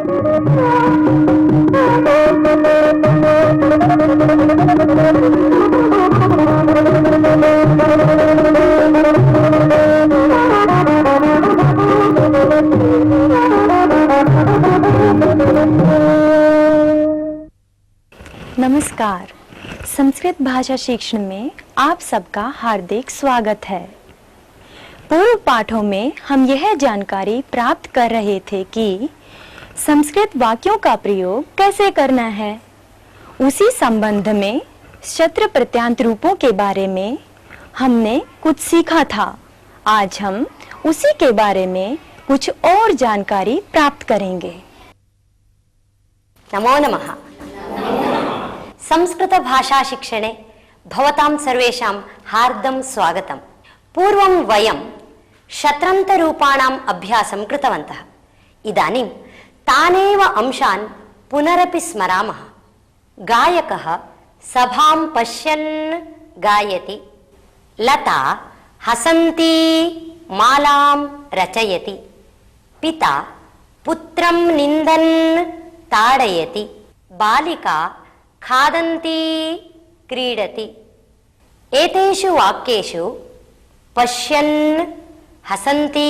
नमस्कार। संस्कृत भाषा शिक्षण में आप सबका हार्दिक स्वागत है। पूर्व पाठों में हम यह जानकारी प्राप्त कर रहे थे कि संस्कृत वाक्यों का प्रयोग कैसे करना है। उसी संबंध में शत्र प्रत्यांत रूपों के बारे में हमने कुछ सीखा था। आज हम उसी के बारे में कुछ और जानकारी प्राप्त करेंगे। नमो नमः। संस्कृत भाषा शिक्षणे भवतां सर्वेषां हार्दं स्वागतम्। पूर्वं वयं शत्रन्तरूपाणाम् अभ्यासं कृतवन्तः। इदानीं तानेव अंशान् पुनरपि स्मरामः। गायकः सभां पश्यन् गायति, लता हसन्ती मालां रचयति, पिता पुत्रं निन्दन् ताडयति, बालिका खादन्ती क्रीडति। एतेषु वाक्येषु पश्यन्, हसन्ती,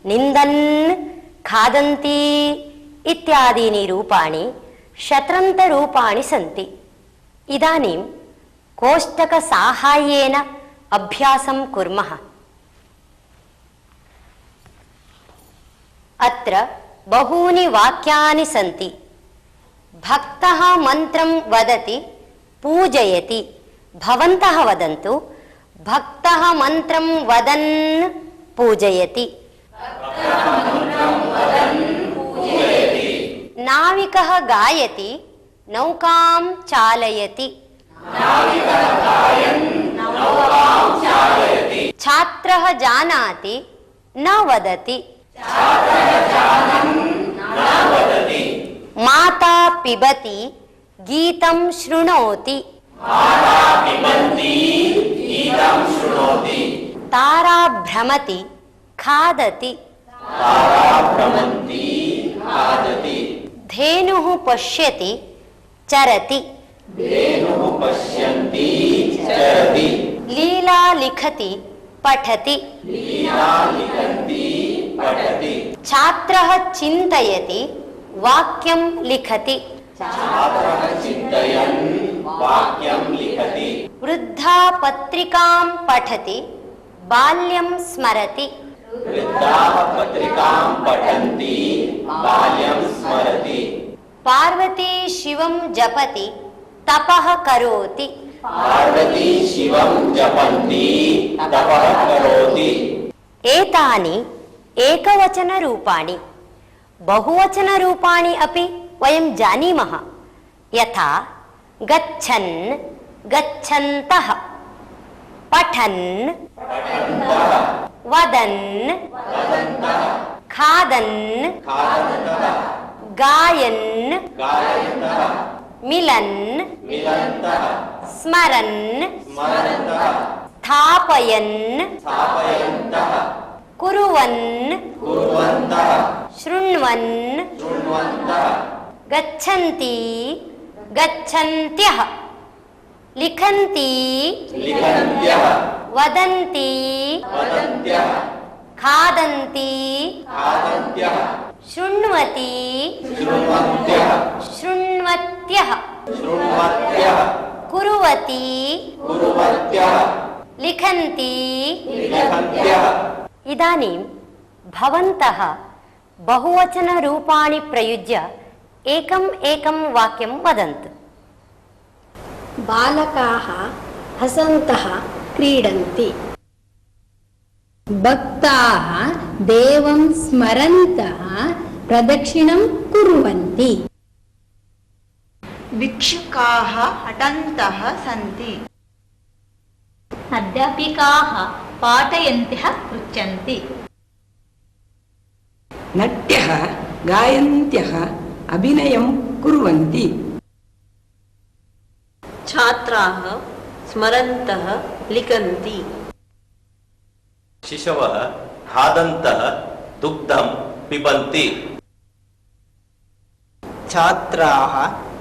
निन्दन्, खादन्ती इत्यादीनि रूपाणि शत्रन्तरूपाणि सन्ति। इदानीं कोष्टकसाहाय्येन अभ्यासं कुर्मः। अत्र बहूनि वाक्यानि सन्ति। भक्तः मन्त्रं वदति, पूजयति। भवन्तः वदन्तु, भक्तः मन्त्रं वदन् पूजयति। नाविकः गायति, नौकां चालयति। छात्रः जानाति, न वदति। माता पिबति, गीतं शृणोति। तारा भ्रमति, खादति। धेनुः पश्यति, चरति। लीला लिखति, पठति। छात्रः चिन्तयति, वाक्यं लिखति। वृद्धा पत्रिकां पठति, बाल्यं स्मरति। पार्वती शिवं जपति, तपः करोति। एतानि एकवचनरूपाणि। बहुवचनरूपाणि अपि वयं जानीमः। यथा गच्छन्, गच्छन्तः, पठन्, वदन्, खादन्, गायन्, मिलन्, स्मरन्, स्थापयन्, कुर्वन्, शृण्वन्, गच्छन्ति, गच्छन्त्यः, लिखन्ति, वदन्ति, खादन्ति, शृण्वति, शृण्वत्यः, कुर्वति, लिखन्ति। इदानीं भवन्तः बहुवचनरूपाणि प्रयुज्य एकम् एकं वाक्यं वदन्तु। बालकाः हसन्तः क्रीडन्ति। भक्ताः देवं स्मरन्तः प्रदक्षिणं कुर्वन्ति। भिक्षुकाः अटन्तः सन्ति। अध्यापिकाः पाठयन्तः पृच्छन्ति। नट्यः गायन्त्यः अभिनयं कुर्वन्ति। छात्राः स्मरन्तः लिखन्ति। शिशवः खादन्तः दुग्धं पिबन्ति। छात्राः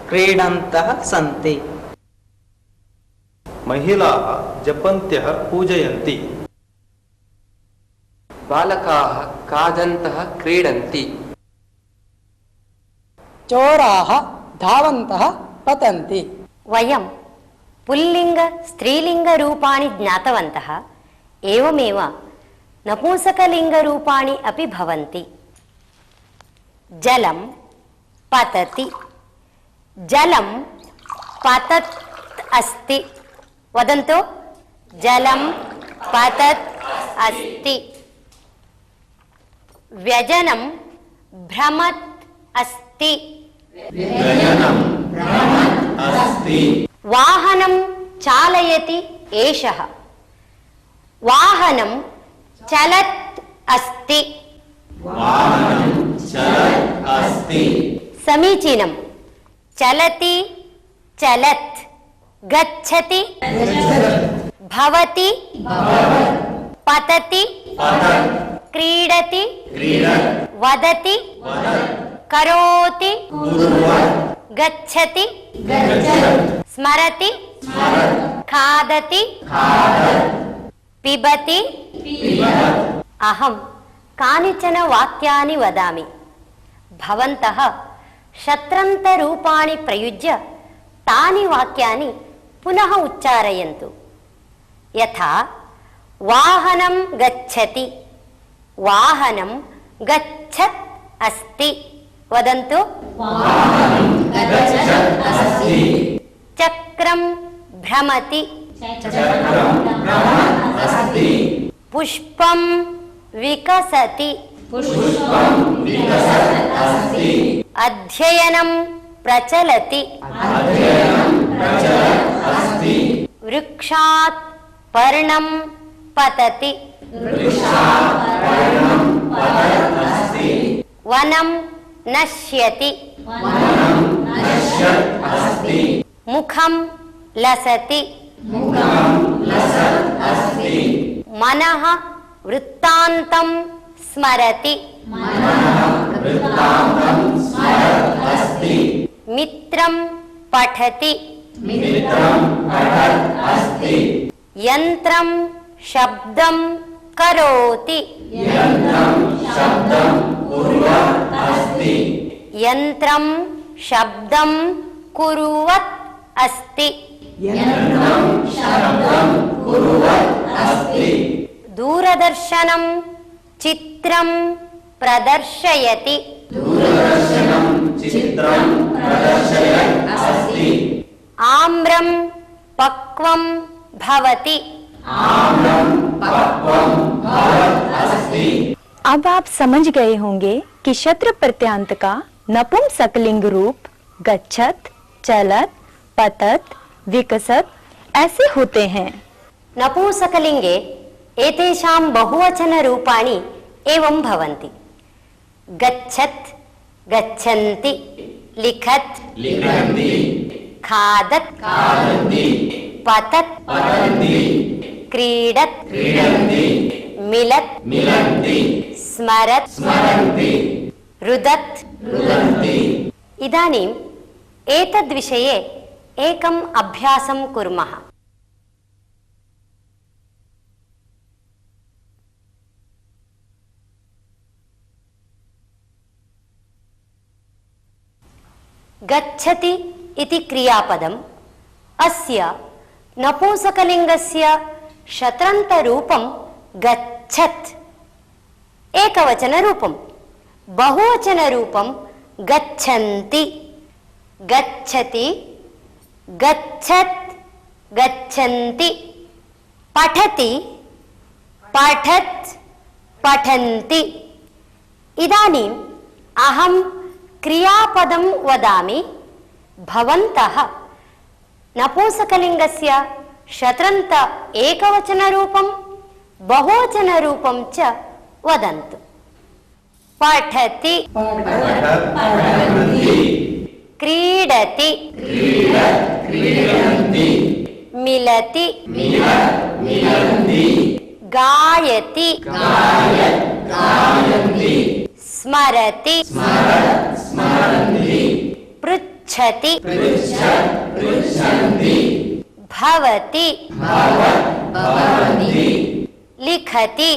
क्रीडन्तः सन्ति। महिलाः जपन्त्यः पूजयन्ति। बालकाः खादन्तः क्रीडन्ति। चोराः धावन्तः पतन्ति। वयं पुल्लिङ्ग स्त्रीलिङ्गरूपाणि ज्ञातवन्तः, एवमेव नपुंसकलिङ्गरूपाणि अपि भवन्ति। जलं पतति, जलं पतत् अस्ति। वदन्तु, जलं पतत् अस्ति। व्यजनं भ्रमत् अस्ति। वाहनं चालयति एषः, वाहनं चलत् अस्ति। समीचीनं। चलति चलत्, गच्छति भवति पतति क्रीडति वदति करोति गच्छति स्मरति खादति पिबति। अहं कानिचन वाक्यानि वदामि, भवन्तः शत्रन्तरूपाणि प्रयुज्य तानि वाक्यानि पुनः उच्चारयन्तु। यथा वाहनं गच्छति, वाहनं गच्छत् अस्ति। वदन्तु, चक्रं भ्रमति, पुष्पं विकसति, अध्ययनं प्रचलति, वृक्षात् पर्णं पतति, वनं नश्यति, मुखं लसति, मनः वृत्तान्तं स्मरति, मित्रं पठति, यन्त्रं शब्दं करोति, यन्त्रं शब्दं कुर्वत् अस्ति, दूरदर्शनं चित्रं प्रदर्शयति, आम्रं पक्वं भवति। अब आप समझ गए होंगे कि शत्र प्रत्यांत का नपुंसकलिंग रूप गच्छत, चलत, पतत, विकसत ऐसे होते हैं। नपुंसकलिंगे एतेषां बहुवचन रूपाणि एवं भवन्ति। गच्छत्, गच्छन्ति, लिखत्, लिखन्ति, खादत्, खादन्ति, पतत्, पतन्ति, क्रीडत्, क्रीडन्ति, मिलत्, मिलन्ति, स्मरत्, स्मरन्ति, रुदत्, रुदन्ति। इदानीम् एतद्विषये एकम् अभ्यासं कुर्मः। गच्छति इति क्रियापदम् अस्य नपुंसकलिङ्गस्य शत्रन्तरूपं गच्छत्, एकवचनरूपं, बहुवचनरूपं गच्छन्ति, गच्छति, गच्छत्, गच्छन्ति, पठति, पठत्, पठन्ति। इदानीम् अहं क्रियापदं वदामि, भवन्तः नपुंसकलिङ्गस्य शत्रन्त एकवचनरूपं बहुवचनरूपं च वदन्तु। पठति, क्रीडति, मिलति, गायति, स्मरति पृच्छति भवति लिखति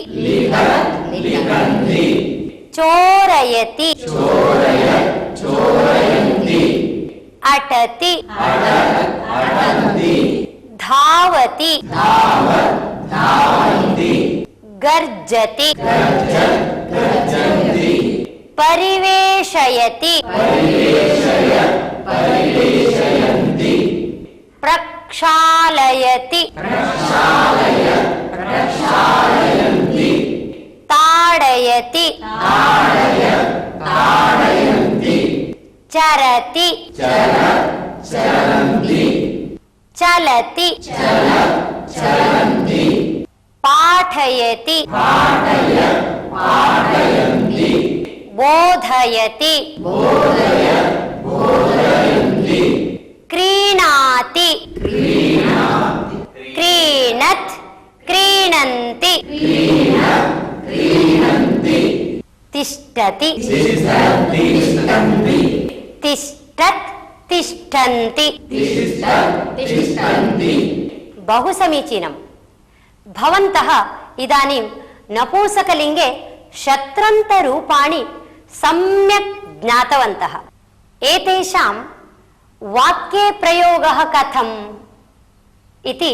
चोरयति अटति धावति गर्जति परिवेशयति प्रक्षालयति ताडयति चरति चलति पाठयति बोधयति क्रीणाति क्रीणत् क्रीणन्ति तिष्ठति तिष्ठत् तिष्ठन्ति बहु समीचीनं। भवन्तः इदानीं नपुंसकलिङ्गे शत्रन्तरूपाणि सम्यक् ज्ञातवन्तः। एतेषां वाक्ये प्रयोगः कथम् इति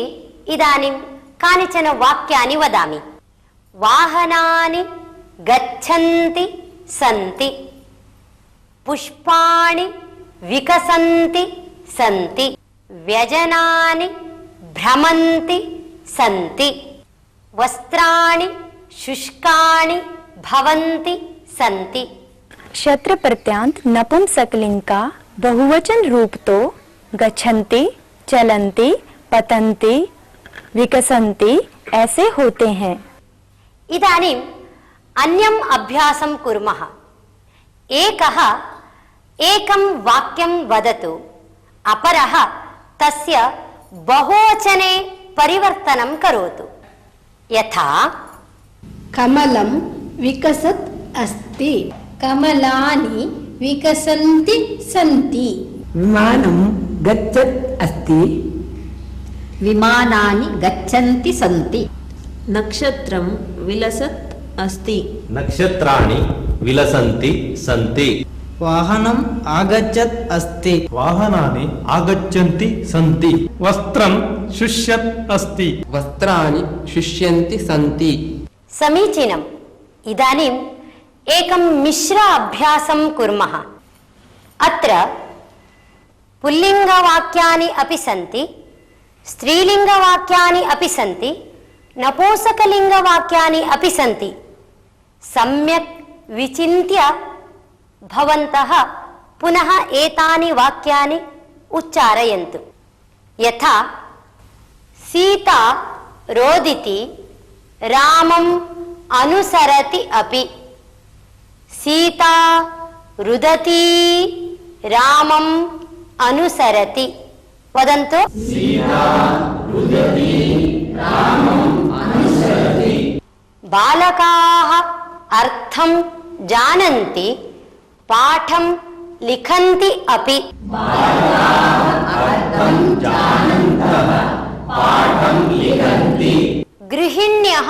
इदानीं कानिचन वाक्यानि वदामि। वाहनानि गच्छन्ति सन्ति, पुष्पाणि विकसन्ति सन्ति, व्यजनानि भ्रमन्ति सन्ति, वस्त्राणि शुष्कानि भवन्ति सन्ति। शत्र प्रत्यांत नपुंसकलिंग का बहुवचन रूप तो गच्छन्ति, चलन्ति, पतन्ति, विकसन्ति ऐसे होते हैं। इदानीम् अन्यम् अभ्यासं कुर्मः। एकः एकं वाक्यं वदतु, अपरः तस्य बहुवचने परिवर्तनं करोतु। यथा कमलं विकसत् अस्ति, कमलानि विकसन्ति सन्ति, विमानं गच्छत् अस्ति, विमानानि गच्छन्ति सन्ति, नक्षत्रं विलसत् अस्ति, नक्षत्राणि विलसन्ति सन्ति, वाहनम् आगच्छत् अस्ति, वाहनानि आगच्छन्ति सन्ति, वस्त्रं शुष्यत् अस्ति, वस्त्राणि शुष्यन्ति सन्ति। समीचीनम्। इदानीम् एकं मिश्र अभ्यासं कुर्मः। अत्र पुल्लिङ्गवाक्यानि अपि सन्ति, स्त्रीलिङ्गवाक्यानि अपि सन्ति, नपुंसकलिङ्गवाक्यानि अपि सन्ति। सम्यक् विचिन्त्य भवन्तः पुनः एतानि वाक्यानि उच्चारयन्तु। यथा सीता रोदिति, रामम् अनुसरति अपि, सीता रुदति, रामम् अनुसरति। वदन्तु। बालकाः अर्थं जानन्ति, पाठं लिखन्ति अपि। गृहिण्यः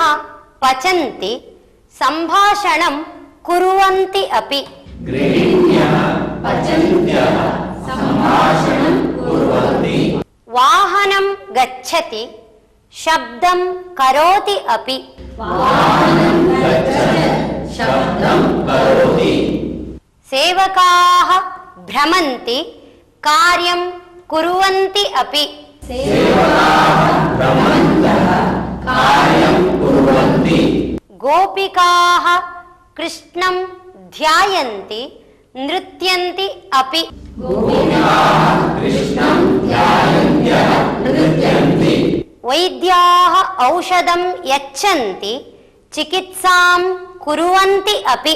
पचन्ति, सम्भाषणं कुर्वन्ति अपि। वाहनं गच्छति, शब्दं करोति अपि। सेवकाः भ्रमन्ति, कार्यं कुर्वन्ति अपि। गोपिकाः कृष्णं ध्यायन्ति, नृत्यन्ति अपि। वैद्याः औषधं यच्छन्ति, चिकित्सां कुर्वन्ति अपि।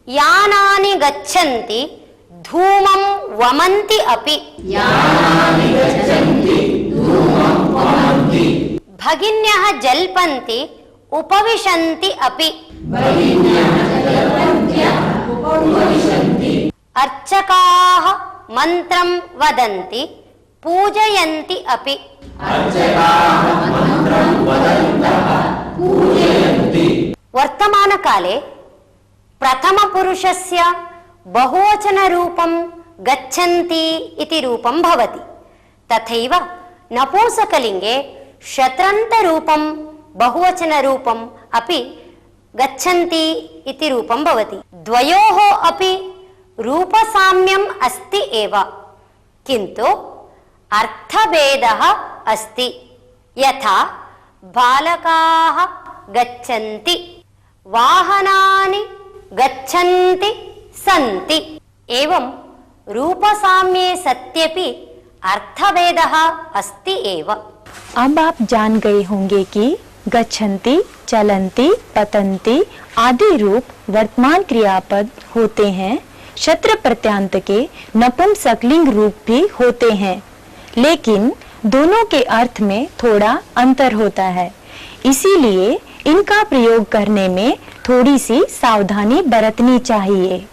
यानानि गच्छन्ति, धूमं वमन्ति अपि। भगिन्यः जल्पन्ति उपविशन्ति अपि अर्चकाः मन्त्रं वदन्ति पूजयन्ति अपि वर्तमानकाले प्रथमपुरुषस्य बहुवचनरूपं गच्छन्ति इति रूपं भवति। तथैव नपुंसकलिङ्गे शत्रन्तरूपं बहुवचनरूपम् अपि गच्छन्ति इति रूपं भवति। द्वयोः अपि रूपसाम्यम् अस्ति एव, किन्तु अर्थभेदः अस्ति। यथा बालकाः गच्छन्ति, वाहनानि गच्छन्ति सन्ति। एवं रूपसाम्ये सत्यपि अर्थभेदः अस्ति एव। अब आप जान गए होंगे कि गच्छन्ति, चलन्ति, पतन्ति आदि रूप वर्तमान क्रियापद होते हैं। शत्र प्रत्यांत के नपुंसकलिंग रूप भी होते हैं, लेकिन दोनों के अर्थ में थोड़ा अंतर होता है। इसीलिए इनका प्रयोग करने में थोड़ी सी सावधानी बरतनी चाहिए।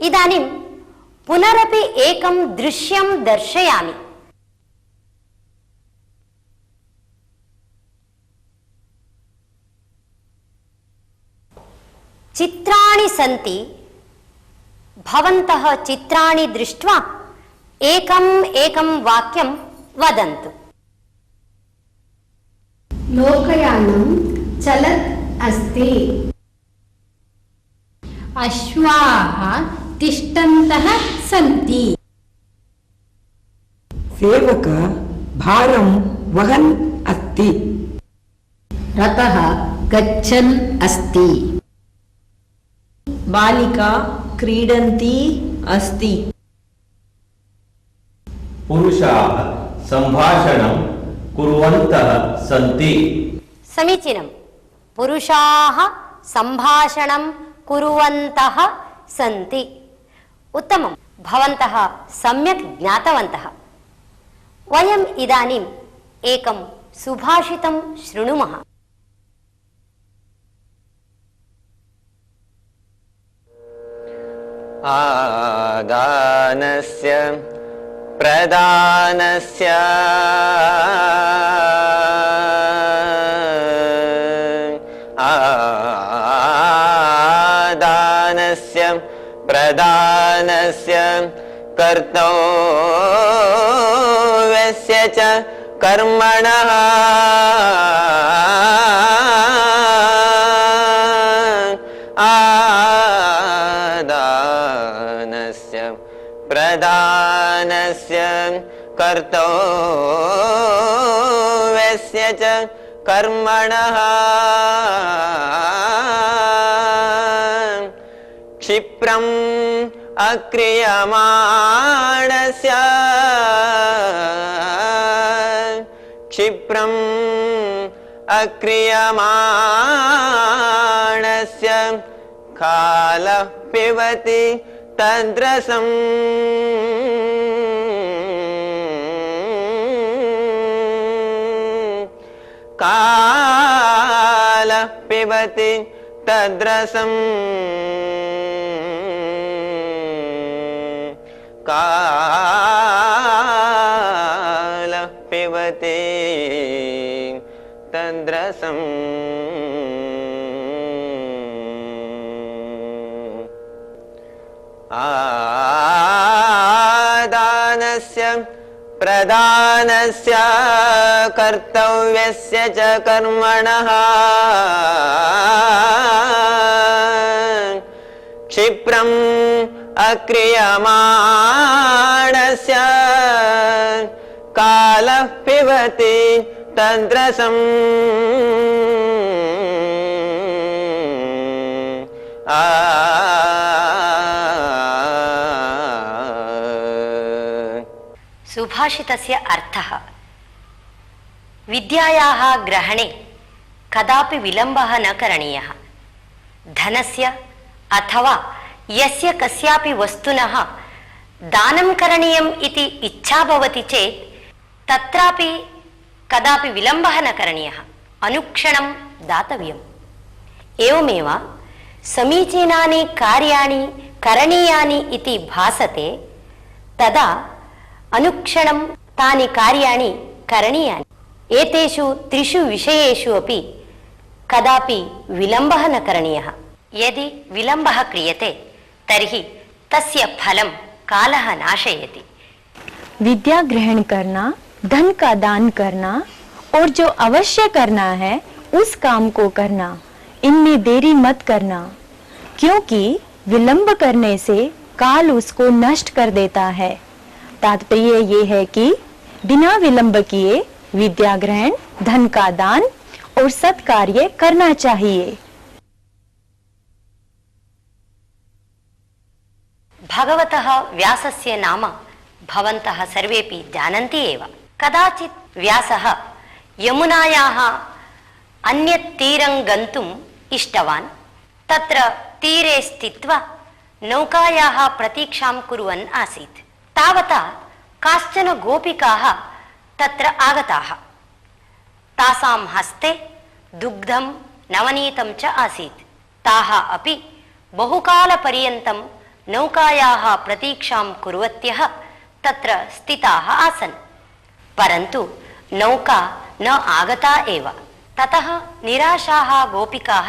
इदानीं पुनरपि एकं दृश्यं दर्शयामि। चित्राणि सन्ति, भवन्तः चित्राणि दृष्ट्वा एकम् एकं वाक्यं वदन्तु। लोकयानं चलत् अस्ति। अश्वाः तिष्ठन्तः सन्ति। सेवक भारं वहन् अस्ति। रथः गच्छन् अस्ति। बालिका क्रीडन्ती अस्ति। पुरुषाः सम्भाषणं कुर्वन्तः सन्ति। समीचीनं। पुरुषाः सम्भाषणं कुर्वन्तः सन्ति। उत्तमं। भवन्तः सम्यक् ज्ञातवन्तः। वयम् इदानीम् एकं सुभाषितं शृणुमः। आदानस्य प्रदानस्य आदानस्य प्रदानस्य कर्तव्यस्य च कर्मणः आदानस्य प्रदानस्य कर्तव्यस्य च कर्मणः क्षिप्रम् अक्रियमाणस्य क्षिप्रम् अक्रियमाणस्य कालः पिबति तद्रसम् कालः पिबति तद्रसम् कालः पिबति तद्रसम् आदानस्य प्रदानस्य कर्तव्यस्य च कर्मणः क्षिप्रम् अक्रियमाणस्य कालः पिबति तद्रसम् सुभाषितस्य अर्थः विद्यायाः ग्रहणे कदापि विलम्बः न करणीयः। धनस्य अथवा यस्य कस्यापि वस्तुनः दानं करणीयम् इति इच्छा भवति चेत् तत्रापि कदापि विलम्बः न करणीयः, अनुक्षणं दातव्यम्। एवमेव समीचीनानि कार्याणि करणीयानि इति भासते तदा अनुक्षणं तानि कार्याणि करणीयानि। एतेषु त्रिषु विषयेषु अपि कदापि विलम्बः न करणीयः। यदि विलम्बः क्रियते तर्हि तस्य फलं कालः नाशयति। विद्या ग्रहण करना, धन का दान करना और जो अवश्य करना है उस काम को करना, इनमें देरी मत करना, क्योंकि विलंब करने से काल उसको नष्ट कर देता है। तात्पर्य ये है कि बिना विलंब किए विद्या ग्रहण, धन का दान और सत्कार्य करना चाहिए। भगवतः व्यासस्य नाम भवन्तः सर्वेपि जानन्ति एव। कदाचित् व्यासः यमुनायाः अन्यत् तीरं गन्तुम् इष्टवान्। तत्र तीरे स्थित्वा नौकायाः प्रतीक्षां कुर्वन् आसीत्। तावता काश्चन गोपिकाः तत्र आगताः। तासां हस्ते दुग्धं नवनीतं च आसीत्। ताः अपि बहुकालपर्यन्तं नौकायाः प्रतीक्षां कुर्वत्यः तत्र स्थिताः आसन्, परन्तु नौका न आगता एव। ततः निराशाः गोपिकाः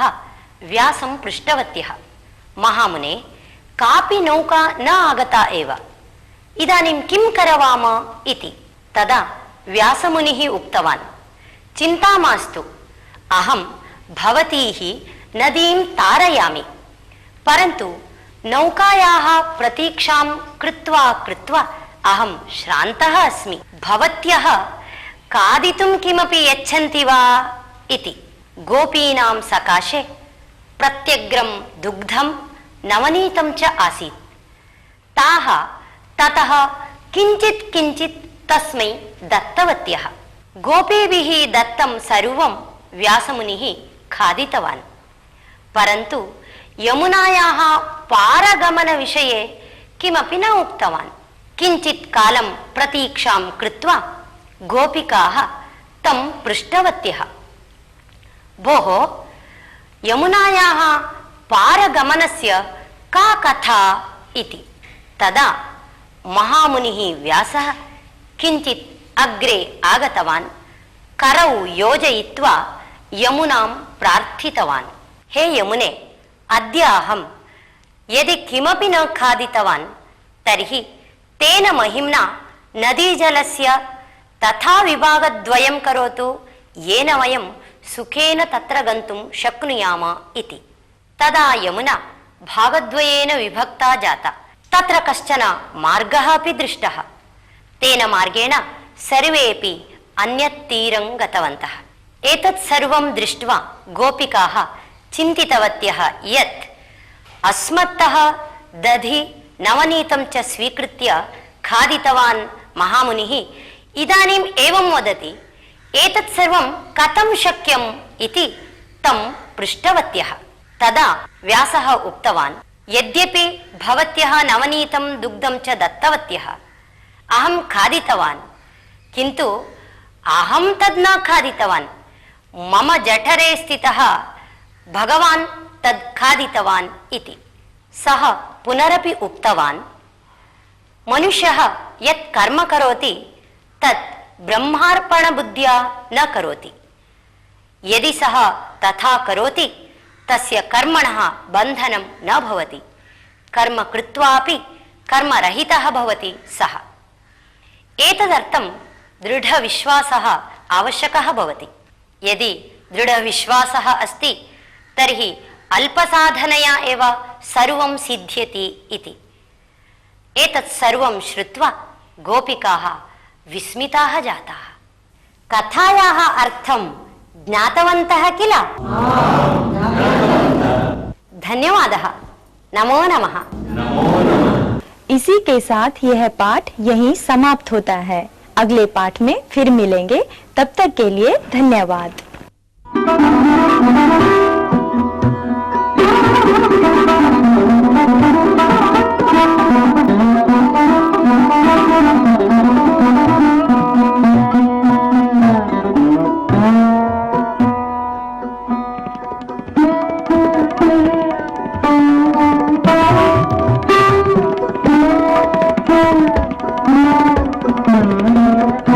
व्यासं पृष्टवत्यः, महामुने, कापि नौका न आगता एव, इदानीं किं करवाम इति। तदा व्यासमुनिः उक्तवान्, चिन्ता मास्तु, अहं भवतीः नदीं तारयामि, परन्तु नौकायाः प्रतीक्षां कृत्वा कृत्वा अहं श्रान्तः अस्मि। भवत्यः खादितुं किमपि यच्छन्ति वा इति। गोपीनां सकाशे प्रत्यग्रं दुग्धं नवनीतं च आसीत्। ताः ततः किञ्चित् किञ्चित् तस्मै दत्तवत्यः। गोपीभिः दत्तं सर्वं व्यासमुनिः खादितवान्, परन्तु यमुनायाः पारगमनविषये किमपि न उक्तवान्। किञ्चित् कालं प्रतीक्षां कृत्वा गोपिकाः तं पृष्टवत्यः, भोः, यमुनायाः पारगमनस्य का कथा इति। तदा महामुनिः व्यासः किञ्चित् अग्रे आगतवान्। करौ योजयित्वा यमुनां प्रार्थितवान्, हे यमुने, अद्य अहं यदि किमपि न खादितवान् तर्हि तेन महिम्ना नदीजलस्य तथा विभागद्वयं करोतु, येन वयं सुखेन तत्र गन्तुं शक्नुयाम इति। तदा यमुना भागद्वयेन विभक्ता जाता। तत्र कश्चन मार्गः अपि दृष्टः। तेन मार्गेण सर्वेपि अन्यत् तीरं गतवन्तः। एतत् सर्वं दृष्ट्वा गोपिकाः चिन्तितवत्यः यत् अस्मत्तः दधि नवनीतं च स्वीकृत्य खादितवान् महामुनिः इदानीम् एवं वदति, एतत् सर्वं कथं शक्यम् इति तं पृष्टवत्यः। तदा व्यासः उक्तवान्, यद्यपि भवत्यः नवनीतं दुग्धं च दत्तवत्यः, अहं खादितवान्, किन्तु अहं तद् न खादितवान्, मम जठरे स्थितः भगवान् तद् खादितवान् इति। सः पुनरपि उक्तवान्, मनुष्यः यत् कर्म करोति तत् ब्रह्मार्पणबुद्ध्या न करोति। यदि सः तथा करोति तस्य कर्मणः बन्धनं न भवति। कर्म कृत्वापि कर्मरहितः भवति सः। एतदर्थं दृढविश्वासः आवश्यकः भवति। यदि दृढविश्वासः अस्ति तर्हि अल्पसाधनया एव सर्वं सिद्ध्यति इति। एतत् सर्वं श्रुत्वा गोपिकाः विस्मिताः जाताः। कथायाः अर्थं ज्ञातवन्तः किल? धन्यवादः। नमो नमः। इसी के साथ यह पाठ यहीं समाप्त होता है। अगले पाठ में फिर मिलेंगे, तब तक के लिए धन्यवाद। नमः।